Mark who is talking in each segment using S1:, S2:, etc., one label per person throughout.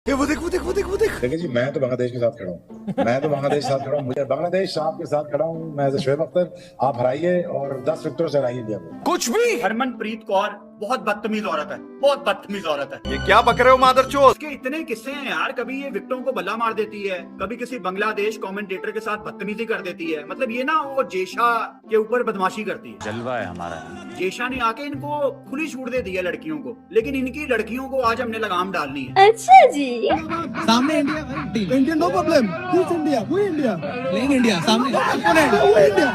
S1: वो देख वो देख वो देख वो देख।
S2: देखिए जी, मैं तो बांग्लादेश के साथ खड़ा हूँ। मैं तो बांग्लादेश के साथ खड़ा हूँ। मुझे बांग्लादेश आपके साथ खड़ा हूँ। मैं शोएब अख्तर, आप हराइए और 10 विकेटों से हराइए इंडिया को।
S1: कुछ भी।
S3: हरमनप्रीत कौर बहुत बदतमीज औरत है, बहुत बदतमीज औरत है।
S1: ये क्या बक रहे हो मादरचोद?
S3: उसके इतने किस्से हैं यार, कभी ये विकेटों को बल्ला मार देती है, कभी किसी बांग्लादेश कमेंटेटर के साथ बदतमीजी कर देती है। मतलब ये ना वो जेशा के ऊपर बदमाशी करती है।
S4: जलवा है हमारा।
S3: जेशा ने आके इनको खुली छूट दे दी है लड़कियों को, लेकिन इनकी लड़कियों को आज हमने लगाम डालनी है।
S5: अच्छा जी।
S6: सामने इंडिया भाई, India no problem. This India, वो इंडिया, प्लेइंग इंडिया, सामने ओपोनेंट, वो इंडिया,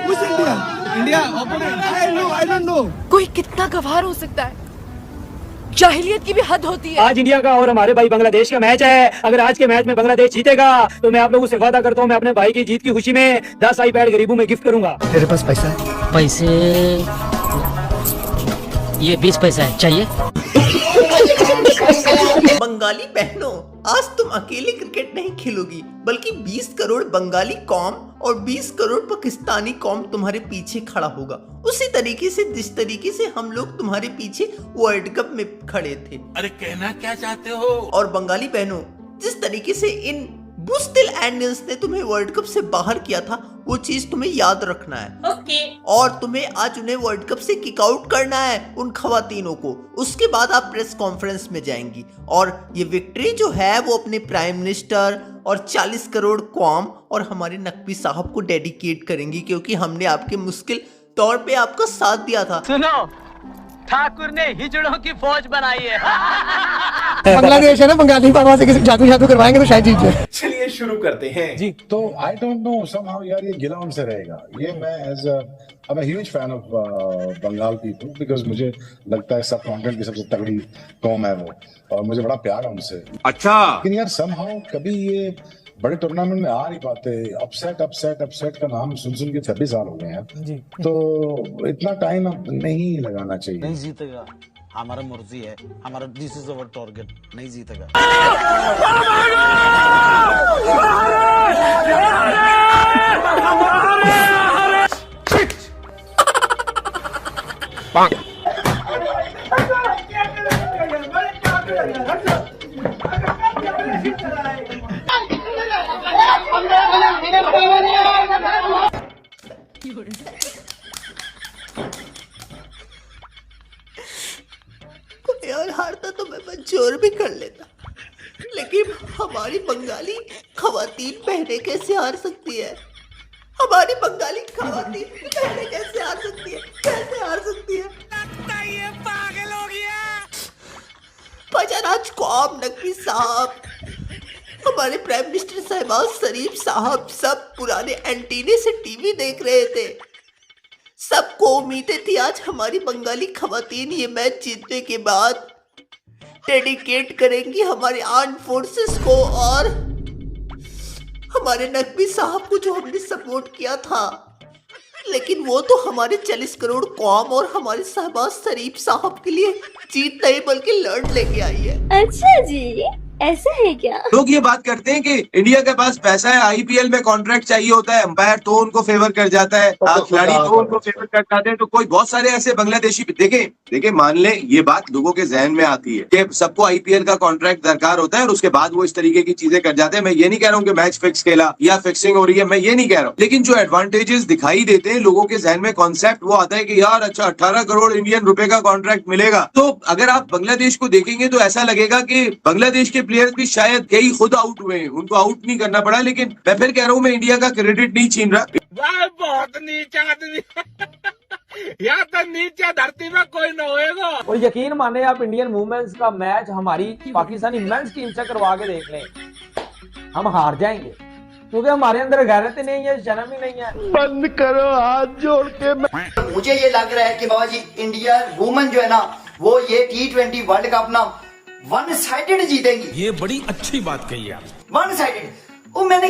S6: उस India, India opponent. I don't know
S5: कोई कितना गवार हो सकता है? जाहिलियत की भी हद होती है।
S7: आज इंडिया का और हमारे भाई बांग्लादेश का मैच है। अगर आज के मैच में बांग्लादेश जीतेगा तो मैं आप लोगों से वादा करता हूँ, मैं अपने भाई की जीत की खुशी में 10 आईपैड गरीबों में गिफ्ट करूंगा।
S6: तेरे पास पैसा है?
S8: पैसे ये 20 पैसा है, चाहिए?
S9: बंगाली बहनों, आज तुम अकेले क्रिकेट नहीं खेलोगी, बल्कि 20 करोड़ बंगाली कौम और 20 करोड़ पाकिस्तानी कौम तुम्हारे पीछे खड़ा होगा। उसी तरीके से जिस तरीके से हम लोग तुम्हारे पीछे वर्ल्ड कप में खड़े थे।
S4: अरे कहना क्या चाहते हो?
S9: और बंगाली बहनों, जिस तरीके से इन बुस्टिल एंडियंस ने तुम्हें वर्ल्ड कप से बाहर किया था, वो चीज तुम्हें याद रखना है।
S5: ओके।
S9: और तुम्हें आज उन्हें वर्ल्ड कप से किक आउट करना है, उन खवातीनों को। उसके बाद आप प्रेस कॉन्फ्रेंस में जाएंगी और ये विक्ट्री जो है वो अपने प्राइम मिनिस्टर और 40 करोड़ कौम और हमारे नकवी साहब को डेडिकेट करेंगी, क्योंकि हमने आपके मुश्किल तौर पे आपका साथ दिया था।
S8: सुनो, ठाकुर ने हिजड़ों की फौज बनाई है।
S6: बांग्लादेश है ना, बंगाली बाबा से किसी जादू करवाएंगे तो शायद जीत जाए।
S1: चलिए शुरू करते हैं
S2: जी, तो आई डोंट नो समहाउ यार, ये गिला उनसे रहेगा। ये मैं as I am a huge fan of Bengal people, because मुझे लगता है सब कॉन्टिनेंट की सबसे तगड़ी कौम है वो, और मुझे बड़ा प्यार है उनसे।
S1: अच्छा,
S2: लेकिन यार समहाउ कभी ये बड़े टूर्नामेंट में आ नहीं पाते। अपसेट का नाम सुन सुन के 26 साल हो गए हैं जी। तो इतना टाइम अब नहीं लगाना चाहिए।
S4: नहीं जीतेगा, हमारा मर्जी है, हमारा दिस इज अवर टारगेट। नहीं जीतेगा।
S9: यार हारता तो मैं मंजूर भी कर लेता, लेकिन हमारी बंगाली खवातीन बहनें कैसे हार सकती है? हमारी बंगाली खवातीन बहनें कैसे हार सकती है? कैसे हार सकती है? ये पागल हो गया। फजराज कौम, नकवी साहब, हमारे प्राइम मिनिस्टर शहबाज शरीफ साहब सब पुराने एंटीने से टीवी देख रहे थे। सबको उम्मीदें थी आज हमारी बंगाली खवातीन ये मैच जीतने के बाद डेडिकेट करेंगी हमारे आर्म फोर्सेस को और हमारे नकवी साहब को जो हमने सपोर्ट किया था। लेकिन वो तो हमारे 40 करोड़ कौम और हमारे शहबाज शरीफ साहब के लिए जीत नहीं बल्कि लड़ लेके आई है।
S5: अच्छा जी, ऐसा है क्या?
S10: लोग ये बात करते हैं कि इंडिया के पास पैसा है, आईपीएल में कॉन्ट्रैक्ट चाहिए होता है, अंपायर तो उनको फेवर कर जाता है, खिलाड़ी तो उनको फेवर कर जाते हैं। तो कोई बहुत सारे ऐसे बांग्लादेशी देखे मान ले, ये बात लोगों के जहन में आती है कि सबको आईपीएल का कॉन्ट्रैक्ट दरकार होता है और उसके बाद वो इस तरीके की चीजें कर जाते हैं। मैं ये नहीं कह रहा हूँ कि मैच फिक्स खेला या फिक्सिंग हो रही है, मैं ये नहीं कह रहा हूँ, लेकिन जो एडवांटेजेस दिखाई देते हैं लोगों के जहन में, कॉन्सेप्ट वो आता है कि यार अच्छा 18 करोड़ इंडियन रुपए का कॉन्ट्रैक्ट मिलेगा। तो अगर आप बांग्लादेश को देखेंगे तो ऐसा लगेगा कि बांग्लादेश के प्लेयर्स भी शायद कई खुद आउट हुए हैं, उनको आउट नहीं करना पड़ा। लेकिन मैं फिर कह रहा हूँ, मैं इंडिया का क्रेडिट नहीं छीन रहा।
S8: बहुत नीचा आदमी। यहाँ तो नीचे धरती में कोई न होएगा।
S7: और यकीन माने आप, इंडियन वुमेन्स का मैच हमारी पाकिस्तानी मेंस टीम से करवा के देख लें, हम हार जाएंगे, क्योंकि हमारे अंदर गैरत ही नहीं है, शर्म ही नहीं है।
S6: बंद करो हाथ जोड़ के।
S11: मुझे ये लग रहा है कि बाबा जी इंडिया वुमेन जो है ना, वो ये T20 वर्ल्ड कप ना वन साइडेड जीतेंगी।
S4: ये बड़ी अच्छी बात कही आप।
S11: One sided. वो मैंने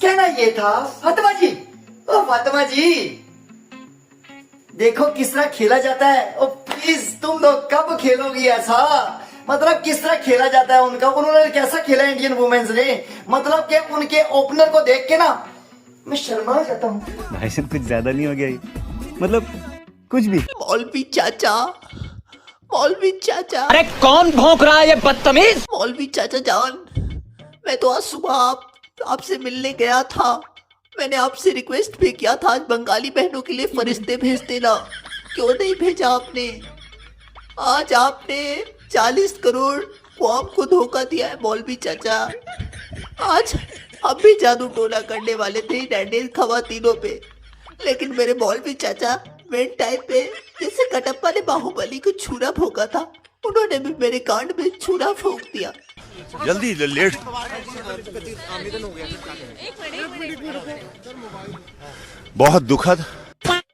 S11: कहना ये था फातिमा जी, ओ फातिमा जी देखो किस तरह खेला जाता है। ओ प्लीज तुम लोग कब खेलोगी ऐसा? मतलब किस तरह खेला जाता है उनका, उन्होंने कैसा खेला इंडियन वुमेन्स ने। मतलब कि उनके ओपनर को देख के ना मैं शर्मा जाता हूँ।
S4: भाई साहब कुछ ज्यादा नहीं हो गया ये? मतलब कुछ भी।
S9: मौलवी चाचा, मौलवी चाचा।
S7: अरे कौन भौंक रहा है ये बदतमीज?
S9: मौलवी चाचा जान, मैं तो आज सुबह आपसे मिलने गया था। मैंने आपसे रिक्वेस्ट भी किया था आज बंगाली बहनों के लिए फरिश्ते भेज देना, क्यों नहीं भेजा आपने? आज आपने 40 करोड़ कौम को धोखा दिया है मौलवी चाचा। आज हम भी जादू टोना करने वाले थे इंडियन खवातीनों पे, लेकिन मेरे मौलवी चाचा मेन टाइम पे जैसे कटप्पा ने बाहुबली को छुरा भोंका था, उन्होंने भी मेरे कांड में छुरा फूंक दिया।
S1: जल्दी लेट। बहुत दुखद।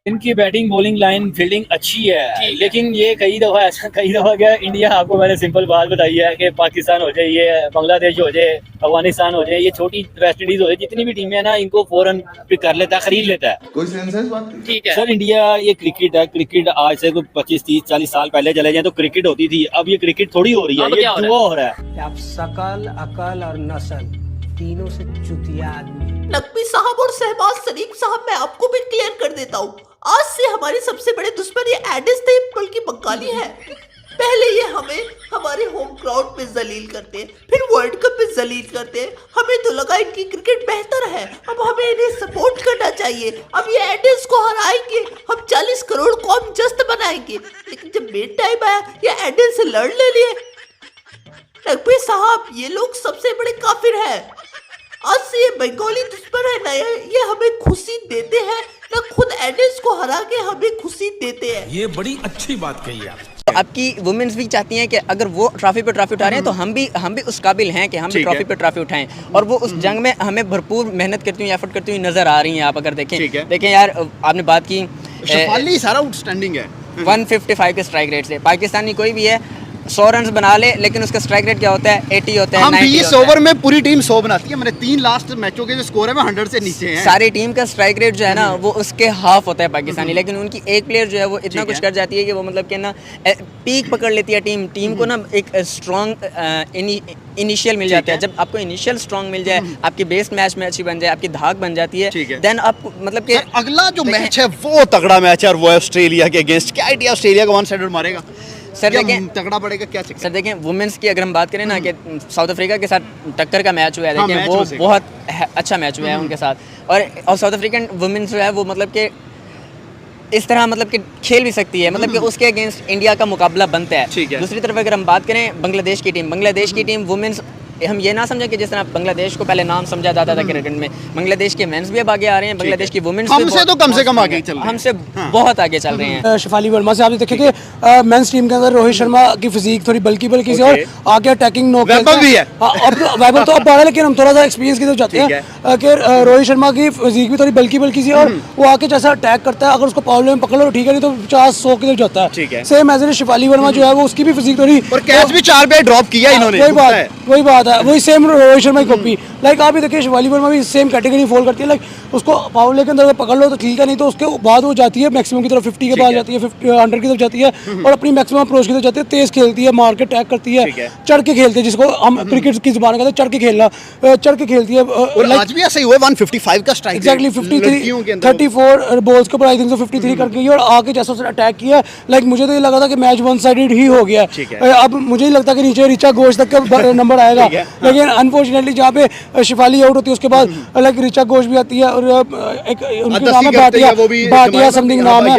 S12: इनकी बैटिंग बॉलिंग लाइन फील्डिंग अच्छी है, लेकिन ये कई दफा क्या इंडिया, आपको मैंने सिंपल बात बताई है कि पाकिस्तान हो जाए, ये बांग्लादेश हो जाए, अफगानिस्तान हो जाए, ये छोटी वेस्ट इंडीज हो जाए, जितनी भी टीमें है ना, इनको फौरन पिक कर लेता है, खरीद लेता है।
S1: कोई सेंस है इस बात?
S12: ठीक है सर, इंडिया ये क्रिकेट है, क्रिकेट आज से कोई 25, 30, 40 साल पहले चले जाए तो क्रिकेट होती थी, अब ये क्रिकेट थोड़ी हो रही है, ये जुआ हो रहा है।
S6: आप शकल, अकल और नस्ल तीनों से चुतिया आदमी।
S9: नकवी साहब और शहबाज शरीफ साहब, मैं आपको भी क्लियर कर देता हूँ, आज से हमारे सबसे बड़े दुश्मन ये एडिस थे, बल्कि बंगाली है। पहले ये हमें हमारे होम ग्राउंड पे जलील करते हैं, फिर वर्ल्ड कप पे जलील करते हैं। हमें तो लगा इनकी क्रिकेट बेहतर है, अब हमें इन्हें सपोर्ट करना चाहिए। अब ये एडिस को हराएंगे, हम 40 करोड़ कौम जस्त बनाएंगे। लेकिन जब मेन टाइम आया, ये एडिस से लड़ ले लिए। नकवी साहब, ये लोग सबसे बड़े काफिर है। आज से ये बंगाली दुश्मन है ना, ये हमें खुशी देते हैं ना, खुद एडिस को हरा के हमें खुशी देते हैं।
S8: ये बड़ी अच्छी बात कही आप।
S6: तो आपकी वुमेन्स भी चाहती हैं कि अगर वो ट्रॉफी पे ट्रॉफी उठा रहे हैं तो हम भी उस काबिल हैं कि हम भी ट्रॉफी पे ट्रॉफी उठाएं, और वो उस जंग में हमें भरपूर मेहनत करती हुई, एफर्ट करती हुई नजर आ रही हैं। आप अगर देखें यार, आपने बात की
S1: शेफाली सारा आउटस्टैंडिंग है
S6: 155 के स्ट्राइक रेट से। पाकिस्तानी कोई भी है 100 रन बना ले, लेकिन उसका स्ट्राइक रेट क्या होता है? 80 होता है।
S1: हम 20 ओवर में पूरी टीम 100 बनाती है। मैंने 3 लास्ट मैचों के जो स्कोर है वो 100 से नीचे हैं।
S6: सारी टीम का स्ट्राइक रेट जो है ना, वो उसके हाफ होता है पाकिस्तानी, लेकिन उनकी एक प्लेयर जो है वो इतना कुछ कर जाती है कि वो मतलब कि ना पीक पकड़ लेती है टीम को ना एक स्ट्रॉन्ग इनिशियल मिल जाता है। जब आपको इनिशियल स्ट्रॉन्ग मिल जाए, आपकी बेस मैच में अच्छी बन जाए, आपकी धाक बन जाती है, देन आप मतलब कि
S1: अगला जो मैच है वो तगड़ा मैच है, और वो है ऑस्ट्रेलिया के अगेंस्ट। क्या आइडिया, ऑस्ट्रेलिया को 1 साइडेड मारेगा?
S6: सर देखें,
S1: तगड़ा पड़ेगा क्या?
S6: सर देखें, वुमेन्स की अगर हम बात करें ना, कि साउथ अफ्रीका के साथ टक्कर का मैच हुआ है, देखें वो बहुत अच्छा मैच हुआ है उनके साथ, और साउथ अफ्रीकन वुमेन्स जो है वो मतलब कि इस तरह मतलब कि खेल भी सकती है, मतलब कि उसके अगेंस्ट इंडिया का मुकाबला बनता है। दूसरी तरफ अगर हम बात करें बांग्लादेश की टीम वुमेन्स, हम ये ना समझें कि जिस तरह बांग्लादेश को पहले नाम समझा जाता था क्रिकेट में, बांग्लादेश के मेंस भी अब आगे आ रहे हैं, बांग्लादेश की वुमेन्स
S1: हमसे तो कम से कम आगे चल रहे हैं,
S6: हमसे बहुत आगे चल रहे हैं।
S12: शेफाली वर्मा से आप देखें कि मेंस टीम के अंदर रोहित शर्मा की फिजिक थोड़ी बल्कि से, और आगे अटैकिंग नो
S1: भी है।
S12: अब वैभव तो अब बड़ा है, लेकिन हम थोड़ा सा एक्सपीरियंस की तरफ जाते हैं कि रोहित शर्मा की फिजिक भी थोड़ी बल्कि सी, और वो आके जैसा अटैक करता है, अगर उसको पावर में पकड़ लो ठीक है, नहीं तो 50-100 की तरफ जाता है। सेम एज शेफाली वर्मा जो है वो, उसकी भी फिजिक थोड़ी, और
S1: कैच भी 4 पे ड्रॉप किया इन्होंने।
S12: वही बात है, वही सेम रोहित शर्मा की कॉपी। लाइक आप भी देखिए, शिवाली वर्मा भी सेम कैटेगरी फॉल करती है। लाइक उसको पावर प्ले के अंदर पकड़ लो तो ठीक है, नहीं तो उसके बाद वो जाती है मैक्सिमम की तरफ, 50 के बाद जाती है, 100 की तरफ जाती है, और अपनी मैक्सिमम अप्रोच की तरफ जाती है। तेज खेलती है, मार के अटैक करती है, चढ़ के खेलती है, जिसको हम क्रिकेट की जुबान कहते हैं चढ़ के खेलना, चढ़ के खेलती है।
S1: और आज भी ऐसा ही हुआ, 155 का स्ट्राइक,
S12: एक्जैक्टली 34 बॉल्स के ऊपर आई थिंक 53 कर गई, और आके जैसा उसने अटैक किया, लाइक मुझे तो ये लगा था कि मैच 1 साइडेड ही हो गया। अब मुझे ही लगता है कि नीचे रिचा घोष तक का नंबर आएगा, लेकिन अनफॉर्चुनेटली जहाँ पे शिफाली आउट होती है, उसके बाद लाइक रिचा घोष भी आती है, और एक उनके नाम है भाटिया समथिंग नाम है,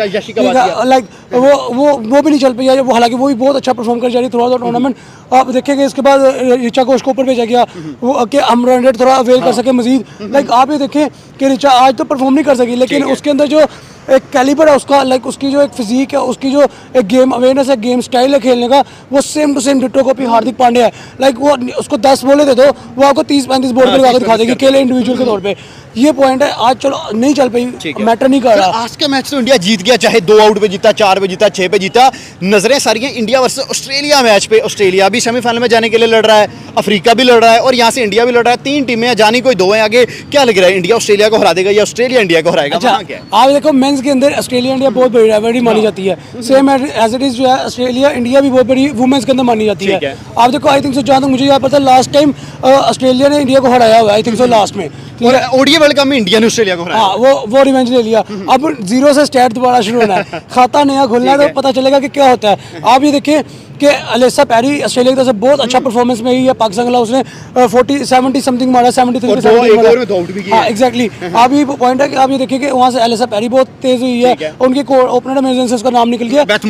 S12: लाइक वो भी नहीं चल पाई है वो, हालांकि वो भी बहुत अच्छा परफॉर्म कर जा रही है थ्रू आउट द टूर्नामेंट। आप देखेंगे इसके बाद रिचा घोष को ऊपर भेजा गया, वो कि हम रन रेट थोड़ा अवेल कर सके मजीद। लाइक आप ये देखें कि रिचा आज तो परफॉर्म नहीं कर सकी, लेकिन उसके अंदर जो एक कैलिबर है उसका, लाइक उसकी जो एक फिजिक है, उसकी जो एक गेम अवेयरनेस है, गेम स्टाइल है खेलने का, वो same to same ditto copy Hardik Pandya है। लाइक वो उसको 10 बॉलें दे दो, वो आपको 30-35 बॉल पे लगा के दिखा देगी अकेले इंडिविजुअल के तौर पे। ये पॉइंट है, आज चलो नहीं चल पाई, मैटर नहीं कर रहा।
S1: आज का मैच तो इंडिया जीत गया, चाहे 2 आउट पे जीता, 4 पे जीता, 6 पे जीता। नजरें सारी हैं इंडिया वर्सेस ऑस्ट्रेलिया मैच पे। ऑस्ट्रेलिया भी सेमीफाइनल में जाने के लिए लड़ रहा है, अफ्रीका भी लड़ रहा है, और यहाँ से इंडिया भी लड़ रहा है। 3 टीमें हैं, जानी कोई 2 हैं आगे। क्या लग रहा है, इंडिया ऑस्ट्रेलिया को हरा देगा या ऑस्ट्रेलिया इंडिया को हराएगा?
S12: अच्छा, आप देखो मेंस के अंदर ऑस्ट्रेलिया इंडिया बहुत बड़ी राइवलरी मानी जाती है, सेम एज इट इज जो है ऑस्ट्रेलिया इंडिया भी बहुत बड़ी वुमेन्स के अंदर मानी जाती है। आप देखो, आई थिंक सो, जहाँ तक मुझे याद पता है लास्ट टाइम ऑस्ट्रेलिया ने इंडिया को हराया हुआ है, आई थिंक सो लास्ट में,
S1: और ओडीआई वर्ल्ड कप में इंडिया ने ऑस्ट्रेलिया को हराया।
S12: हाँ वो रिवेंज ले लिया। अब 0 से स्टार्ट दोबारा शुरू होना है, खाता नया खोलना है, तो पता चलेगा कि क्या होता है। आप ये देखिए कि अलेसा पैरी ऑस्ट्रेलिया की तरफ से बहुत अच्छा परफॉर्मेंस में ही है। पाकिस्तान के खिलाफ उसने 70 समथिंग मारा, 73 हाँ एग्जैक्टली। आप ये पॉइंट है कि आप ये देखिए कि वहाँ से अलेसा पैरी बहुत तेज हुई है, उनके ओपनर में से उसका नाम निकल गया बैथ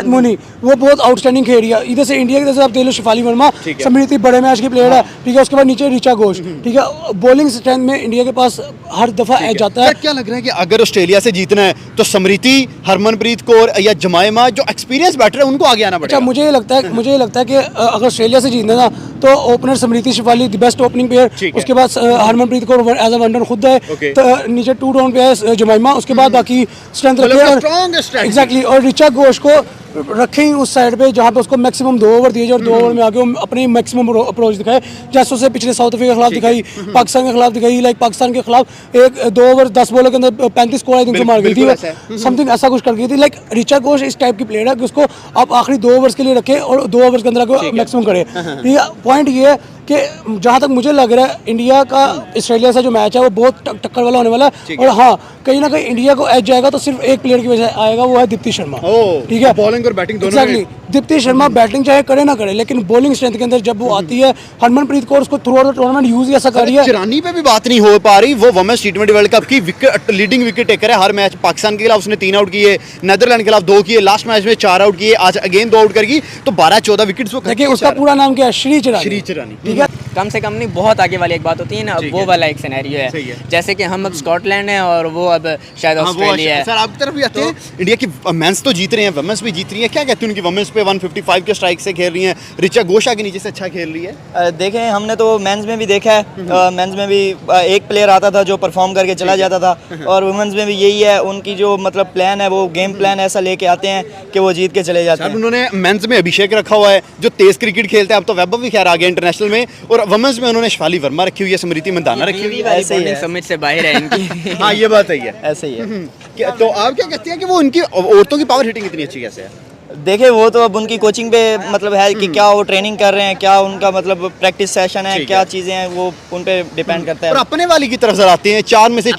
S12: मुनी, वो बहुत आउटस्टैंडिंग खेल रही है। इधर से इंडिया की तरफ से आप देख लो शिफाली वर्मा, समृति बड़े मैच की प्लेयर है, ठीक है। उसके बाद नीचे ऋचा घोष, ठीक है। बॉलिंग स्ट्रेंथ में इंडिया के पास हर दफा एज जाता है।
S1: क्या लग रहा है कि अगर ऑस्ट्रेलिया से जीतना है तो समृति, हरमनप्रीत कौर या जमाइमा जो एक्सपीरियंस बैटर है उनको आगे आना पड़ेगा?
S12: अच्छा, मुझे ये लगता है कि अगर ऑस्ट्रेलिया से जीतना ना तो opener Smriti Shafali the best opening player, उसके बाद Harmanpreet Kaur as a wonder खुद है, तो नीचे 2 डाउन पे है जमाइमा, उसके बाद बाकी स्ट्रेंथ रखे एग्जैक्टली। और ऋचा घोष को रखें उस साइड पे जहाँ पे उसको मैक्सिमम 2 ओवर दिए जाए और 2 ओवर में आगे वो अपनी मैक्सिमम अप्रोच दिखाए, जैसे उसे पिछले साउथ अफ्रीका के खिलाफ दिखाई, पाकिस्तान के खिलाफ दिखाई। लाइक पाकिस्तान के खिलाफ 2 ओवर 10 बॉलों के अंदर 35 स्कोर आई थिंक से मार गई थी, समथिंग ऐसा कुछ कर गई थी। लाइक ऋचा घोष इस टाइप की प्लेयर है कि उसको आप आखिरी 2 ओवर्स के लिए रखें और 2 ओवर्स के अंदर मैक्सिमम करे। पॉइंट ये है कि जहाँ तक मुझे लग रहा है इंडिया का ऑस्ट्रेलिया से जो मैच है वो बहुत टक्कर वाला होने वाला है। और हाँ, कहीं ना कहीं इंडिया को एज जाएगा तो सिर्फ एक प्लेयर की वजह से आएगा, वो है दीप्ति शर्मा, ठीक है।
S1: बॉलिंग और बैटिंग दोनों
S12: एग्जैक्टली। दीप्ति शर्मा बैटिंग चाहे करे ना करे, लेकिन बॉलिंग स्ट्रेंथ के अंदर जब वो आती है, हरमनप्रीत कौर उसको throughout the tournament use ही ऐसा कर रही है।
S1: चिरानी पे भी बात नहीं हो पा रही, वो वुमेन्स टी20 वर्ल्ड कप की लीडिंग विकेट टेकर है हर मैच। पाकिस्तान के खिलाफ उसने 3 आउट किए, नीदरलैंड के खिलाफ 2 किए, लास्ट मैच में 4 आउट किए, आज अगेन 2 आउट करेगी, तो 12-14 विकेट्स।
S12: देखिए उसका पूरा नाम क्या है, श्री चिरानी, ठीक है।
S6: कम से कम नहीं, बहुत आगे वाली एक बात होती है ना, वो वाला एक सिनेरियो है। जैसे कि हम अब स्कॉटलैंड है और वो अब शायद ऑस्ट्रेलिया है।
S1: सर आपकी तरफ भी आते हैं, इंडिया की वुमेन्स तो जीत रही हैं, वुमेन्स भी जीत रही हैं, क्या कहते हैं उनकी वुमेन्स पे? 155 के स्ट्राइक से खेल रही हैं, ऋचा घोष के नीचे से अच्छा खेल रही है।
S13: देखें, हमने तो मेंस में भी देखा है, मेंस में भी एक प्लेयर आता था जो परफॉर्म करके चला जाता था, और वुमेन्स में भी यही है। उनकी जो मतलब प्लान है, वो गेम प्लान ऐसा लेके आते हैं कि वो जीत के चले जाते हैं।
S1: उन्होंने मेंस में अभिषेक रखा हुआ है जो तेज क्रिकेट खेलते हैं, अब तो वैभव भी खैर आ गया इंटरनेशनल में, और वुमेन्स में उन्होंने शिफाली वर्मा रखी हुई है, स्मृति मंदाना रखी हुई है।
S6: ऐसे ही है, समझ से बाहर है इनकी।
S1: हाँ ये बात सही है,
S13: ऐसे ही है।
S1: तो आप क्या कहते हैं कि वो उनकी औरतों की पावर हिटिंग इतनी अच्छी कैसे है?
S13: देखे, वो तो अब उनकी कोचिंग पे मतलब है कि क्या वो ट्रेनिंग कर रहे हैं, क्या उनका मतलब प्रैक्टिस सेशन है, क्या चीज़ें हैं, वो उन पे डिपेंड करता है।
S1: और अपने वाली की तरफ से आते हैं, 4 में से